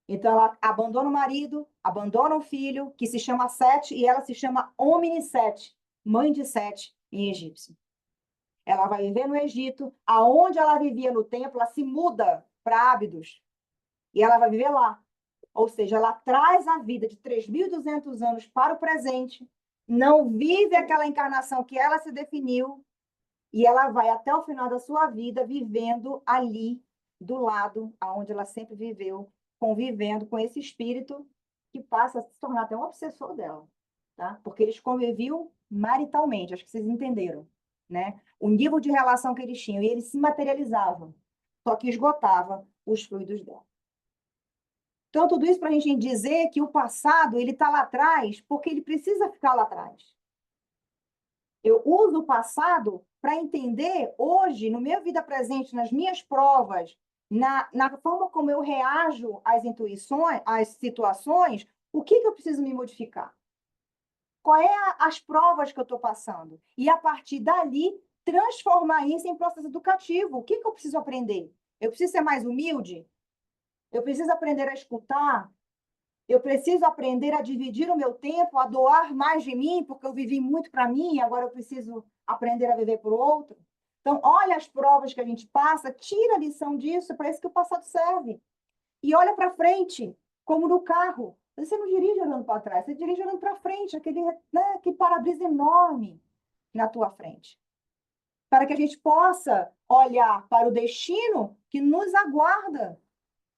Então, ela abandona o marido, abandona o filho, que se chama Sete, e ela se chama Omni Sete, mãe de Sete, em egípcio. Ela vai viver no Egito, aonde ela vivia no templo, ela se muda para Ábidos, e ela vai viver lá. Ou seja, ela traz a vida de 3.200 anos para o presente, não vive aquela encarnação que ela se definiu, e ela vai até o final da sua vida vivendo ali, do lado aonde ela sempre viveu, convivendo com esse espírito que passa a se tornar até um obsessor dela, tá? Porque eles conviviam maritalmente, acho que vocês entenderam, né? O nível de relação que eles tinham, e eles se materializavam, só que esgotava os fluidos dela. Então, tudo isso para a gente dizer que o passado, ele está lá atrás, porque ele precisa ficar lá atrás. Eu uso o passado para entender hoje, no meu vida presente, nas minhas provas, na forma como eu reajo às intuições, às situações, o que eu preciso me modificar? Quais as provas que eu estou passando? E, a partir dali, transformar isso em processo educativo. O que eu preciso aprender? Eu preciso ser mais humilde? Eu preciso aprender a escutar? Eu preciso aprender a dividir o meu tempo, a doar mais de mim, porque eu vivi muito para mim e agora eu preciso aprender a viver para o outro. Então, olha as provas que a gente passa, tira a lição disso, para isso que o passado serve. E olha para frente, como no carro. Você não dirige olhando para trás, você dirige olhando para frente, aquele para-brisa enorme na tua frente. Para que a gente possa olhar para o destino que nos aguarda.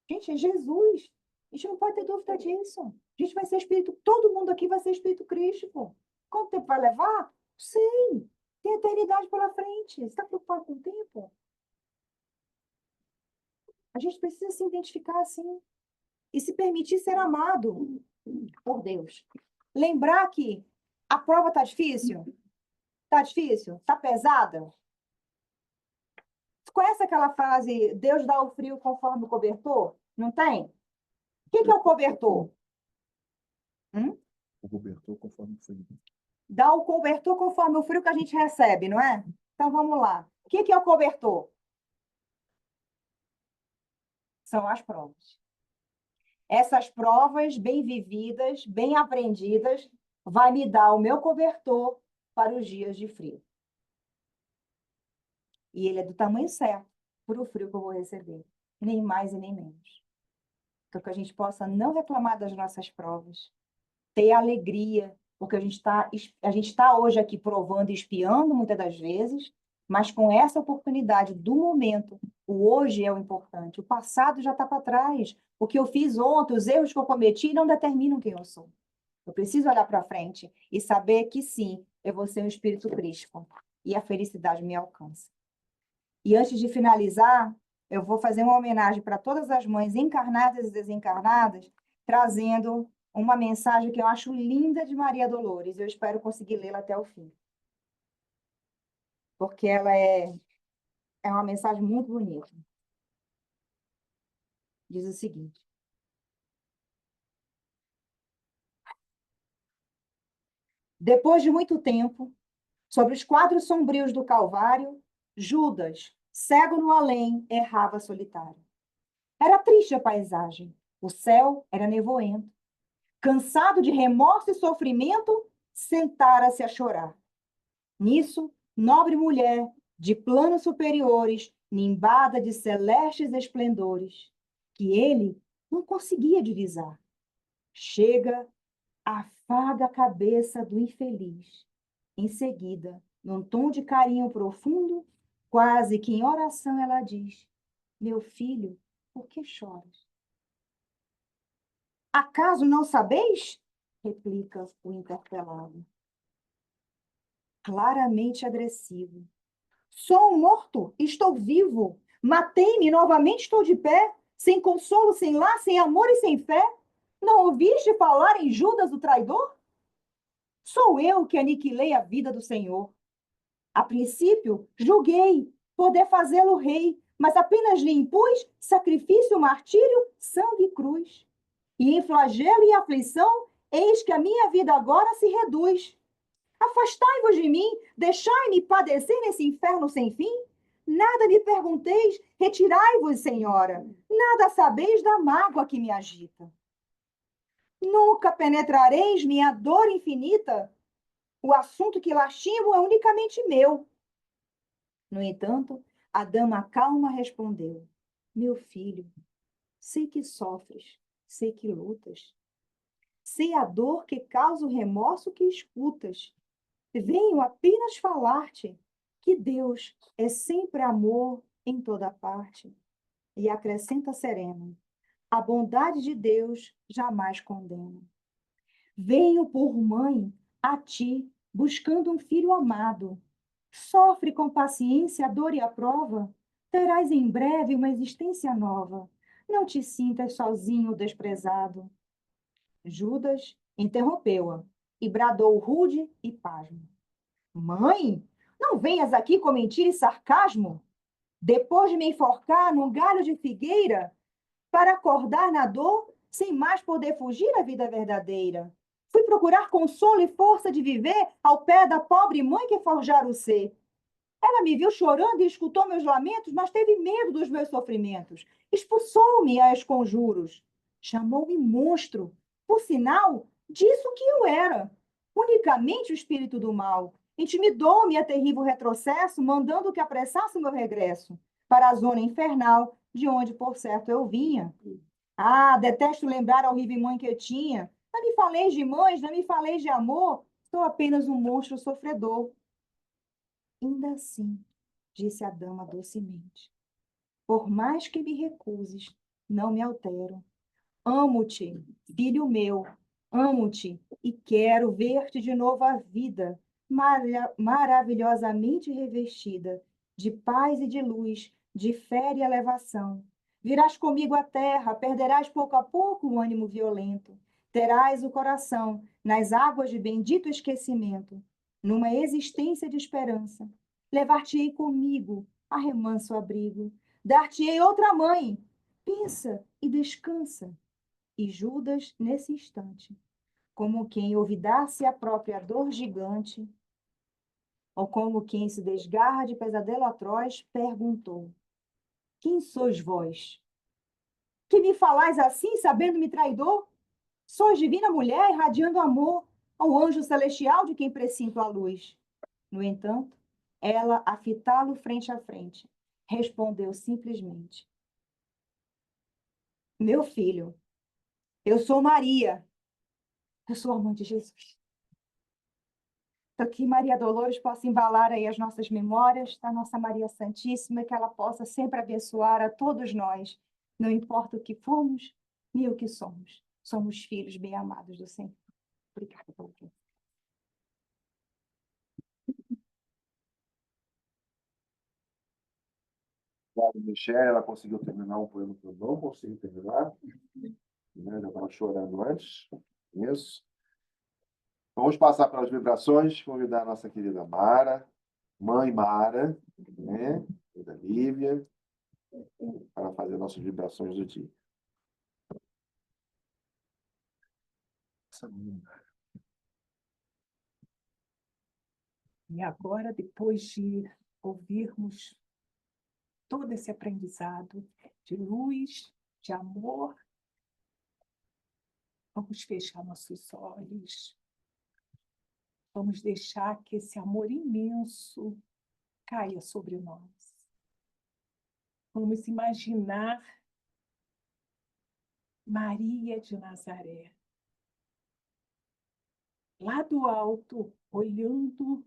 Gente, é Jesus. A gente não pode ter dúvida disso. A gente vai ser espírito, todo mundo aqui vai ser espírito crístico. Quanto tempo vai levar? Sei. Tem eternidade pela frente. Você está preocupado com o tempo? A gente precisa se identificar assim e se permitir ser amado por Deus. Lembrar que a prova está difícil? Está difícil? Está pesada? Você conhece aquela frase, Deus dá o frio conforme o cobertor? Não tem? O que é o cobertor? O cobertor conforme foi. Dá o cobertor conforme o frio que a gente recebe, não é? Então vamos lá. O que é o cobertor? São as provas. Essas provas bem vividas, bem aprendidas, vai me dar o meu cobertor para os dias de frio. E ele é do tamanho certo para o frio que eu vou receber, nem mais e nem menos. Então, que a gente possa não reclamar das nossas provas, ter alegria, porque a gente tá hoje aqui provando e espiando muitas das vezes, mas com essa oportunidade do momento, o hoje é o importante. O passado já está para trás. O que eu fiz ontem, os erros que eu cometi não determinam quem eu sou. Eu preciso olhar para frente e saber que sim, eu vou ser um espírito crístico e a felicidade me alcança. E antes de finalizar, eu vou fazer uma homenagem para todas as mães encarnadas e desencarnadas, trazendo uma mensagem que eu acho linda de Maria Dolores. Eu espero conseguir lê-la até o fim, porque ela é uma mensagem muito bonita. Diz o seguinte: depois de muito tempo, sobre os quadros sombrios do Calvário, Judas, cego no além, errava solitário. Era triste a paisagem. O céu era nevoento. Cansado de remorso e sofrimento, sentara-se a chorar. Nisso, nobre mulher, de planos superiores, nimbada de celestes esplendores, que ele não conseguia divisar, chega, afaga a cabeça do infeliz. Em seguida, num tom de carinho profundo, quase que em oração, ela diz: meu filho, por que choras? Acaso não sabeis? Replica o interpelado, claramente agressivo. Sou um morto, estou vivo. Matei-me, novamente estou de pé, sem consolo, sem lar, sem amor e sem fé. Não ouviste falar em Judas, o traidor? Sou eu que aniquilei a vida do Senhor. A princípio, julguei poder fazê-lo rei, mas apenas lhe impus sacrifício, martírio, sangue e cruz. E em flagelo e aflição, eis que a minha vida agora se reduz. Afastai-vos de mim, deixai-me padecer nesse inferno sem fim. Nada me pergunteis, retirai-vos, Senhora. Nada sabeis da mágoa que me agita. Nunca penetrareis minha dor infinita. O assunto que lastimo é unicamente meu. No entanto, a dama calma respondeu: meu filho, sei que sofres, sei que lutas. Sei a dor que causa o remorso que escutas. Venho apenas falar-te que Deus é sempre amor em toda parte. E acrescenta sereno: a bondade de Deus jamais condena. Venho por mãe a ti, buscando um filho amado. Sofre com paciência a dor e a prova. Terás em breve uma existência nova. Não te sintas sozinho ou desprezado. Judas interrompeu-a e bradou rude e pasmo: mãe, não venhas aqui com mentira e sarcasmo. Depois de me enforcar num galho de figueira, para acordar na dor, sem mais poder fugir à vida verdadeira. Fui procurar consolo e força de viver ao pé da pobre mãe que forjara o ser. Ela me viu chorando e escutou meus lamentos, mas teve medo dos meus sofrimentos. Expulsou-me a esconjuros. Chamou-me monstro. Por sinal, disso que eu era. Unicamente o espírito do mal. Intimidou-me a terrível retrocesso, mandando que apressasse o meu regresso para a zona infernal, de onde, por certo, eu vinha. Ah, detesto lembrar a horrível mãe que eu tinha. Não me faleis de mães, não me faleis de amor. Sou apenas um monstro sofredor. Ainda assim, disse a dama docemente, por mais que me recuses, não me altero. Amo-te, filho meu, amo-te e quero ver-te de novo a vida, maravilhosamente revestida de paz e de luz, de fé e elevação. Virás comigo à terra, perderás pouco a pouco o ânimo violento, terás o coração nas águas de bendito esquecimento, numa existência de esperança. Levar-te-ei comigo a remanso abrigo, dar-te-ei outra mãe. Pensa e descansa. E Judas, nesse instante, como quem olvidasse a própria dor gigante, ou como quem se desgarra de pesadelo atroz, perguntou: quem sois vós? Que me falais assim, sabendo-me traidor? Sois divina mulher, irradiando amor, ao anjo celestial de quem presinto a luz. No entanto, ela, a fitá-lo frente a frente, respondeu simplesmente: meu filho, eu sou Maria, eu sou a mãe de Jesus. Então, que Maria Dolores possa embalar aí as nossas memórias da nossa Maria Santíssima, que ela possa sempre abençoar a todos nós, não importa o que fomos, nem o que somos. Somos filhos bem amados do Senhor. Obrigada, Paulinho. Obrigado, Michelle. Ela conseguiu terminar um poema que eu não consegui terminar. Né? Já estava chorando antes. Isso. Vamos passar pelas vibrações. Convidar a nossa querida Mara, mãe Mara, né? E da Lívia, para fazer nossas vibrações do dia. E agora, depois de ouvirmos todo esse aprendizado de luz, de amor, vamos fechar nossos olhos. Vamos deixar que esse amor imenso caia sobre nós. Vamos imaginar Maria de Nazaré, lá do alto, olhando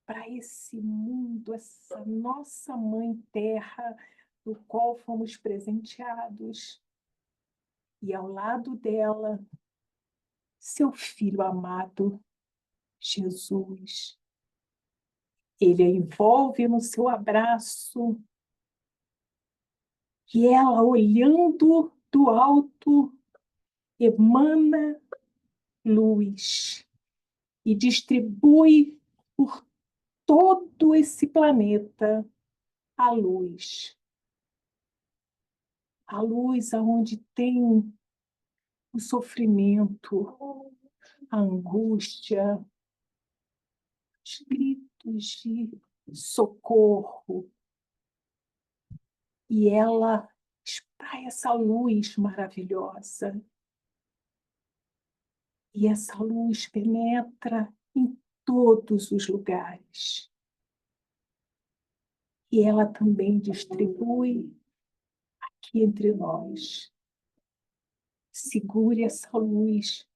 para esse mundo, essa nossa mãe terra, do qual fomos presenteados. E ao lado dela, seu filho amado, Jesus. Ele a envolve no seu abraço e ela, olhando do alto, emana luz e distribui por todo esse planeta a luz. A luz aonde tem o sofrimento, a angústia, os gritos de socorro. E ela espraia essa luz maravilhosa. E essa luz penetra em todos os lugares. E ela também distribui aqui entre nós. Segure essa luz.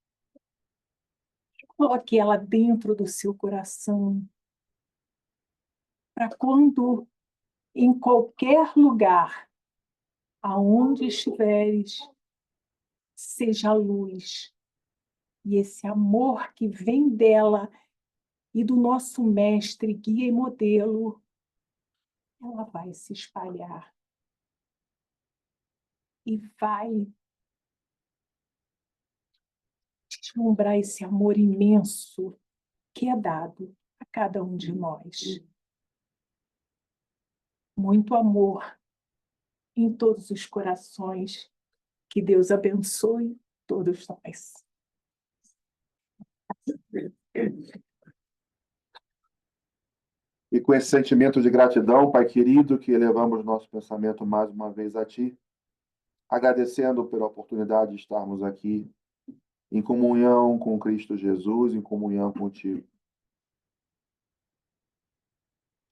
Coloque ela dentro do seu coração. Para quando, em qualquer lugar, aonde estiveres, seja a luz. E esse amor que vem dela e do nosso mestre, guia e modelo, ela vai se espalhar. E vai deslumbrar esse amor imenso que é dado a cada um de nós. Muito amor em todos os corações. Que Deus abençoe todos nós. E com esse sentimento de gratidão, Pai querido, que elevamos nosso pensamento mais uma vez a Ti, agradecendo pela oportunidade de estarmos aqui em comunhão com Cristo Jesus, em comunhão contigo.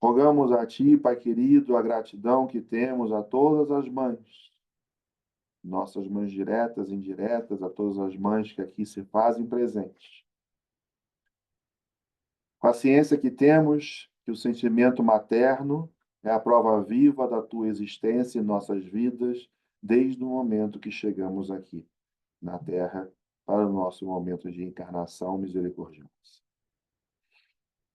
Rogamos a Ti, Pai querido, a gratidão que temos a todas as mães, nossas mães diretas e indiretas, a todas as mães que aqui se fazem presentes. Com a ciência que temos que o sentimento materno é a prova viva da Tua existência em nossas vidas, desde o momento que chegamos aqui, na Terra, para o nosso momento de encarnação misericordiosa.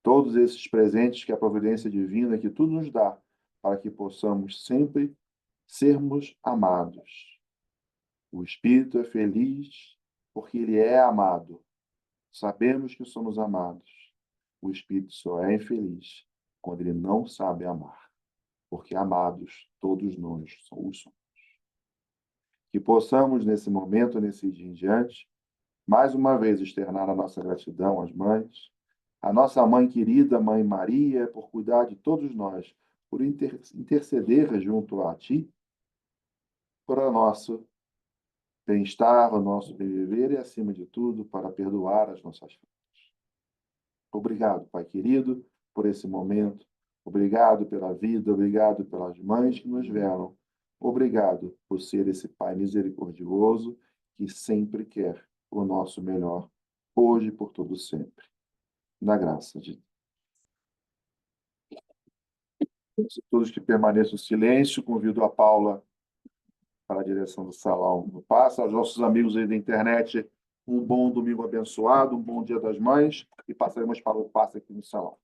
Todos esses presentes que a providência divina, que tudo nos dá, para que possamos sempre sermos amados. O Espírito é feliz porque ele é amado. Sabemos que somos amados. O Espírito só é infeliz quando ele não sabe amar, porque amados todos nós somos. Que possamos, nesse momento, nesse dia em diante, mais uma vez externar a nossa gratidão às mães, a nossa mãe querida, Mãe Maria, por cuidar de todos nós, por interceder junto a Ti, por o nosso bem-estar, o nosso bem-viver e, acima de tudo, para perdoar as nossas faltas. Obrigado, Pai querido, por esse momento. Obrigado pela vida, obrigado pelas mães que nos velam. Obrigado por ser esse Pai misericordioso que sempre quer o nosso melhor, hoje e por todo sempre. Na graça de Deus. Todos que permaneçam em silêncio, convido a Paula para a direção do salão. Passa aos nossos amigos aí da internet Um bom domingo abençoado, um bom Dia das Mães, e passaremos para o passe aqui no salão.